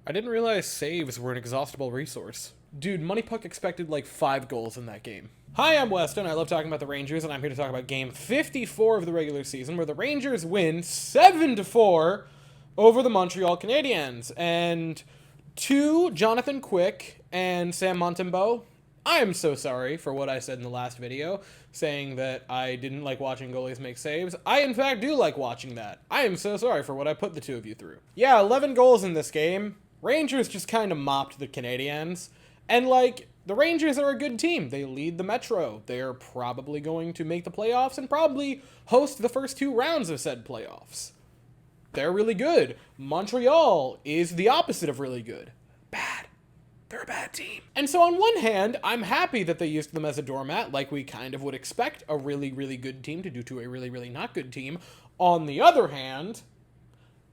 I didn't realize saves were an exhaustible resource. Dude, Money Puck expected like 5 goals in that game. Hi, I'm Weston. I love talking about the Rangers, and I'm here to talk about game 54 of the regular season, where the Rangers win 7-4 over the Montreal Canadiens. And to Jonathan Quick and Sam Montembeault, I am so sorry for what I said in the last video, saying that I didn't like watching goalies make saves. I, in fact, do like watching that. I am so sorry for what I put the two of you through. Yeah, 11 goals in this game. Rangers just kind of mopped the Canadiens. And, like, the Rangers are a good team. They lead the Metro. They're probably going to make the playoffs and probably host the first 2 rounds of said playoffs. They're really good. Montreal is the opposite of really good. Bad. They're a bad team. And so on one hand, I'm happy that they used them as a doormat, like we kind of would expect a really, really good team to do to a really, really not good team. On the other hand,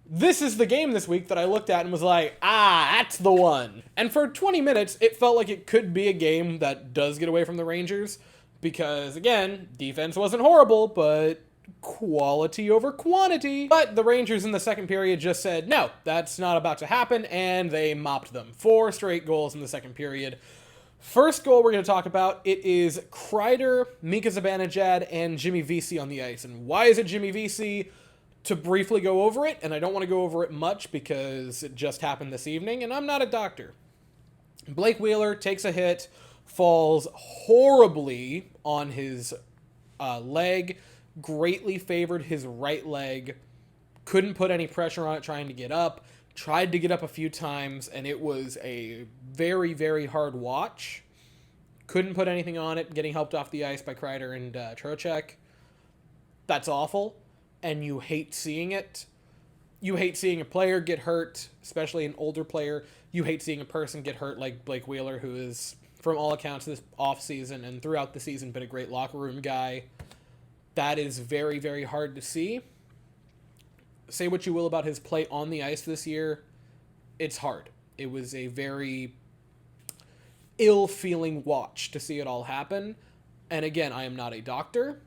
this is the game this week that I looked at and was like, that's the one. And for 20 minutes, it felt like it could be a game that does get away from the Rangers, because, again, defense wasn't horrible, but quality over quantity. But the Rangers in the second period just said, no, that's not about to happen, and they mopped them. 4 straight goals in the second period. First goal we're going to talk about, it is Kreider, Mika Zibanejad, and Jimmy Vesey on the ice. And why is it Jimmy Vesey? To briefly go over it, and I don't want to go over it much because it just happened this evening, and I'm not a doctor. Blake Wheeler takes a hit, falls horribly on his leg, greatly favored his right leg, couldn't put any pressure on it trying to get up, tried to get up a few times, and it was a very, very hard watch. Couldn't put anything on it, getting helped off the ice by Kreider and Trocheck. That's awful, and you hate seeing it. You hate seeing a player get hurt, especially an older player. You hate seeing a person get hurt like Blake Wheeler, who is, from all accounts, this offseason and throughout the season, been a great locker room guy. That is very, very hard to see. Say what you will about his play on the ice this year, it's hard. It was a very ill-feeling watch to see it all happen. And again, I am not a doctor,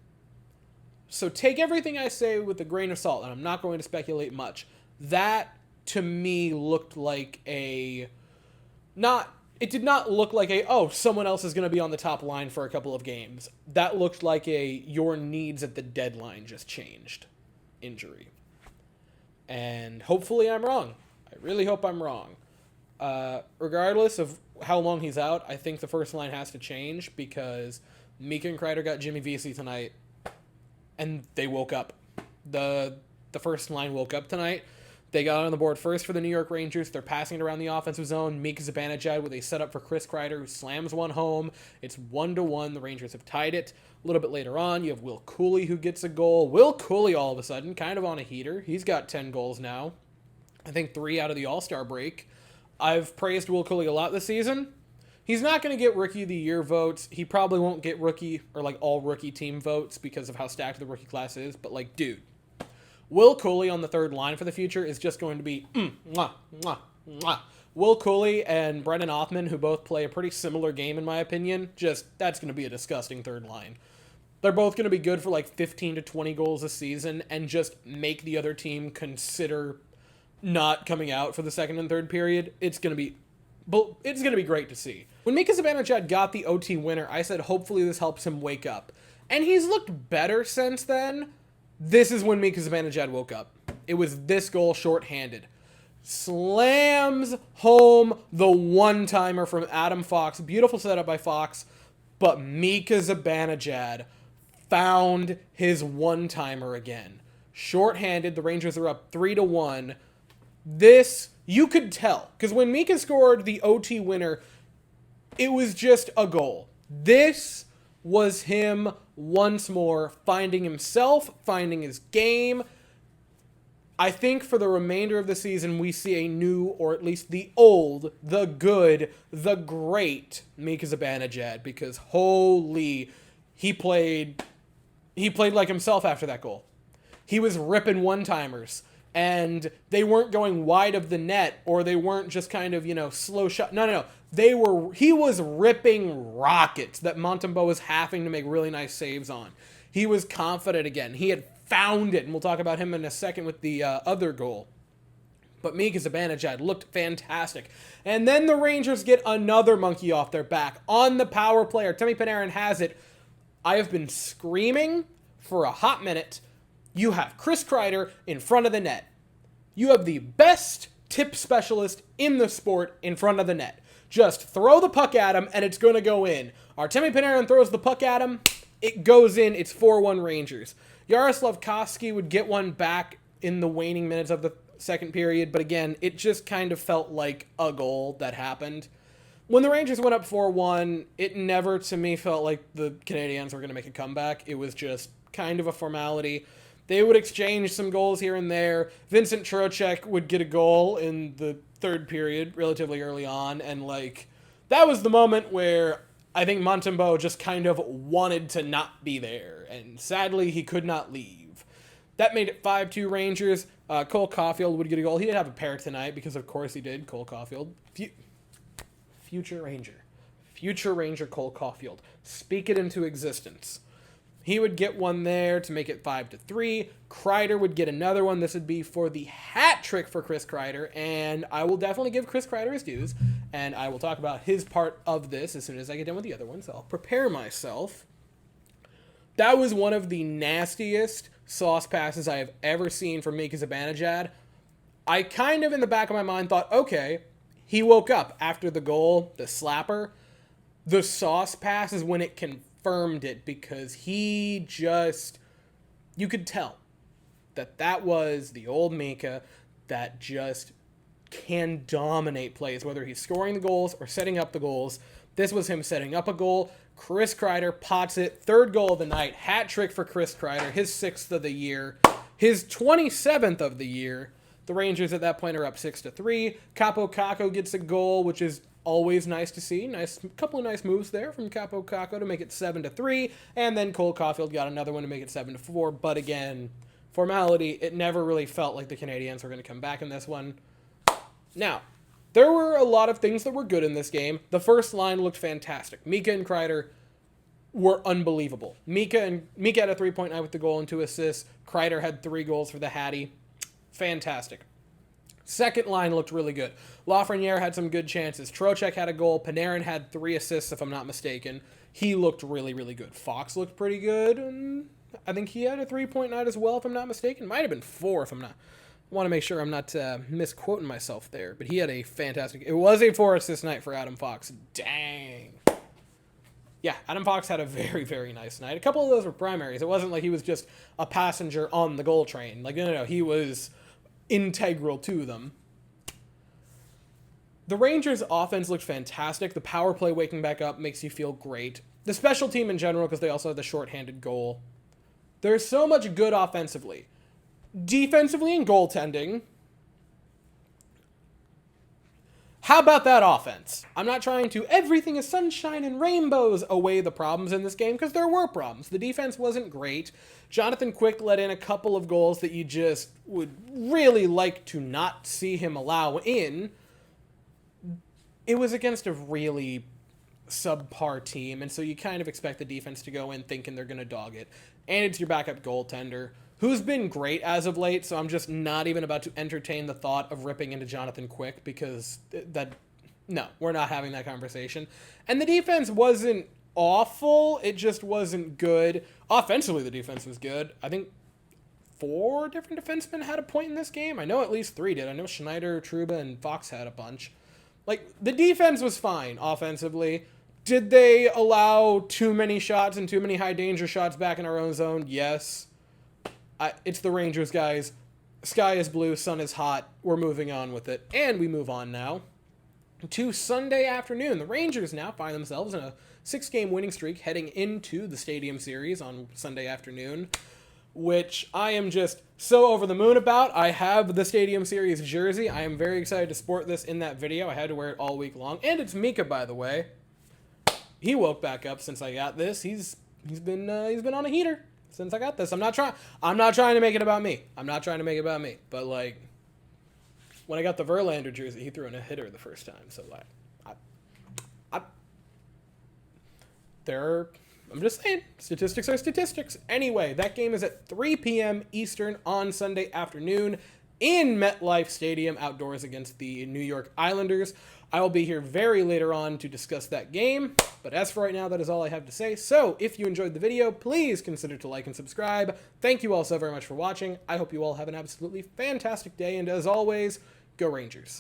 so take everything I say with a grain of salt, and I'm not going to speculate much. That, to me, looked like it did not look like someone else is going to be on the top line for a couple of games. That looked like your needs at the deadline just changed injury. And hopefully I'm wrong. I really hope I'm wrong. Regardless of how long he's out, I think the first line has to change, because Mika and Kreider got Jimmy Vesey tonight, and they woke up. The first line woke up tonight. They got on the board first for the New York Rangers. They're passing it around the offensive zone. Mika Zibanejad with a setup for Chris Kreider, who slams one home. It's 1-1. The Rangers have tied it. A little bit later on, you have Will Cooley, who gets a goal. Will Cooley, all of a sudden, kind of on a heater. He's got 10 goals now. I think 3 out of the All-Star break. I've praised Will Cooley a lot this season. He's not going to get Rookie of the Year votes. He probably won't get rookie or all rookie team votes because of how stacked the rookie class is. But dude, Will Cooley on the third line for the future is just going to be mwah, mwah, mwah. Will Cooley and Brendan Othman, who both play a pretty similar game in my opinion, that's going to be a disgusting third line. They're both going to be good for 15 to 20 goals a season and just make the other team consider not coming out for the second and third period. It's going to be great to see. When Mika Zibanejad got the OT winner, I said hopefully this helps him wake up. And he's looked better since then. This is when Mika Zibanejad woke up. It was this goal shorthanded. Slams home the one-timer from Adam Fox. Beautiful setup by Fox. But Mika Zibanejad found his one-timer again. Shorthanded, the Rangers are up 3-1. This, you could tell, because when Mika scored the OT winner, it was just a goal. This was him once more finding himself, finding his game. I think for the remainder of the season, we see a new, or at least the old, the good, the great Mika Zibanejad, because holy, he played like himself after that goal. He was ripping one-timers. And they weren't going wide of the net, or they weren't just kind of, slow shot. No. He was ripping rockets that Montembeault was having to make really nice saves on. He was confident again. He had found it, and we'll talk about him in a second with the other goal. But Mika Zibanejad looked fantastic. And then the Rangers get another monkey off their back on the power play. Artemi Panarin has it. I have been screaming for a hot minute. You have Chris Kreider in front of the net. You have the best tip specialist in the sport in front of the net. Just throw the puck at him, and it's going to go in. Artemi Panarin throws the puck at him. It goes in. It's 4-1 Rangers. Yaroslav Koski would get one back in the waning minutes of the second period, but again, it just kind of felt like a goal that happened. When the Rangers went up 4-1, it never, to me, felt like the Canadiens were going to make a comeback. It was just kind of a formality. They would exchange some goals here and there. Vincent Trocheck would get a goal in the third period relatively early on, and that was the moment where I think Montembeault just kind of wanted to not be there, and sadly he could not leave. That made it 5-2 Rangers. Cole Caulfield would get a goal. He did have a pair tonight because of course he did. Cole Caulfield. Future Ranger Cole Caulfield. Speak it into existence. He would get one there to make it 5-3. Kreider would get another one. This would be for the hat trick for Chris Kreider, and I will definitely give Chris Kreider his dues, and I will talk about his part of this as soon as I get done with the other one, so I'll prepare myself. That was one of the nastiest sauce passes I have ever seen from Mika Zibanejad. I kind of, in the back of my mind, thought, okay, he woke up after the goal, the slapper. The sauce pass is when it confirmed it, because he just, you could tell that was the old Mika that just can dominate plays, whether he's scoring the goals or setting up the goals. This was him setting up a goal. Chris Kreider pots it. Third goal of the night. Hat trick for Chris Kreider. His 6th of the year. His 27th of the year. The Rangers at that point are up 6-3. Kaapo Kakko gets a goal, which is always nice to see. Couple of nice moves there from Kaapo Kakko to make it 7-3. And then Cole Caulfield got another one to make it 7-4. But again, formality, it never really felt like the Canadiens were going to come back in this one. Now, there were a lot of things that were good in this game. The first line looked fantastic. Mika and Kreider were unbelievable. Mika had a 3-point night with the goal and 2 assists. Kreider had 3 goals for the Hattie. Fantastic. Second line looked really good. Lafreniere had some good chances. Trocheck had a goal. Panarin had 3 assists, if I'm not mistaken. He looked really, really good. Fox looked pretty good. And I think he had a 3-point night as well, if I'm not mistaken. Might have been 4, if I'm not. I want to make sure I'm not misquoting myself there. But he had a fantastic... It was a 4-assist night for Adam Fox. Dang. Yeah, Adam Fox had a very, very nice night. A couple of those were primaries. It wasn't like he was just a passenger on the goal train. No. He was integral to them. The Rangers' offense looked fantastic. The power play waking back up makes you feel great. The special team in general, because they also had the shorthanded goal. There's so much good offensively. Defensively and goaltending. How about that offense? I'm not trying to everything is sunshine and rainbows away the problems in this game, because there were problems. The defense wasn't great. Jonathan Quick let in a couple of goals that you just would really like to not see him allow in. It was against a really subpar team, and so you kind of expect the defense to go in thinking they're going to dog it. And it's your backup goaltender, who's been great as of late, so I'm just not even about to entertain the thought of ripping into Jonathan Quick, because no, we're not having that conversation. And the defense wasn't awful, it just wasn't good. Offensively, the defense was good. I think 4 different defensemen had a point in this game. I know at least 3 did. I know Schneider, Trouba, and Fox had a bunch. The defense was fine offensively. Did they allow too many shots and too many high-danger shots back in our own zone? Yes. It's the Rangers, guys. Sky is blue, sun is hot. We're moving on with it. And we move on now to Sunday afternoon. The Rangers now find themselves in a 6-game winning streak heading into the Stadium Series on Sunday afternoon, which I am just so over the moon about. I have the Stadium Series jersey. I am very excited to sport this in that video. I had to wear it all week long. And it's Mika, by the way. He woke back up since I got this. He's been on a heater since I got this. I'm not trying to make it about me. But when I got the Verlander jersey, he threw in a hitter the first time. So I'm just saying, statistics are statistics. Anyway, that game is at 3 p.m. Eastern on Sunday afternoon. in MetLife Stadium outdoors against the New York Islanders. I will be here very later on to discuss that game, but as for right now, that is all I have to say. So if you enjoyed the video, please consider to like and subscribe. Thank you all so very much for watching. I hope you all have an absolutely fantastic day, and as always, go Rangers.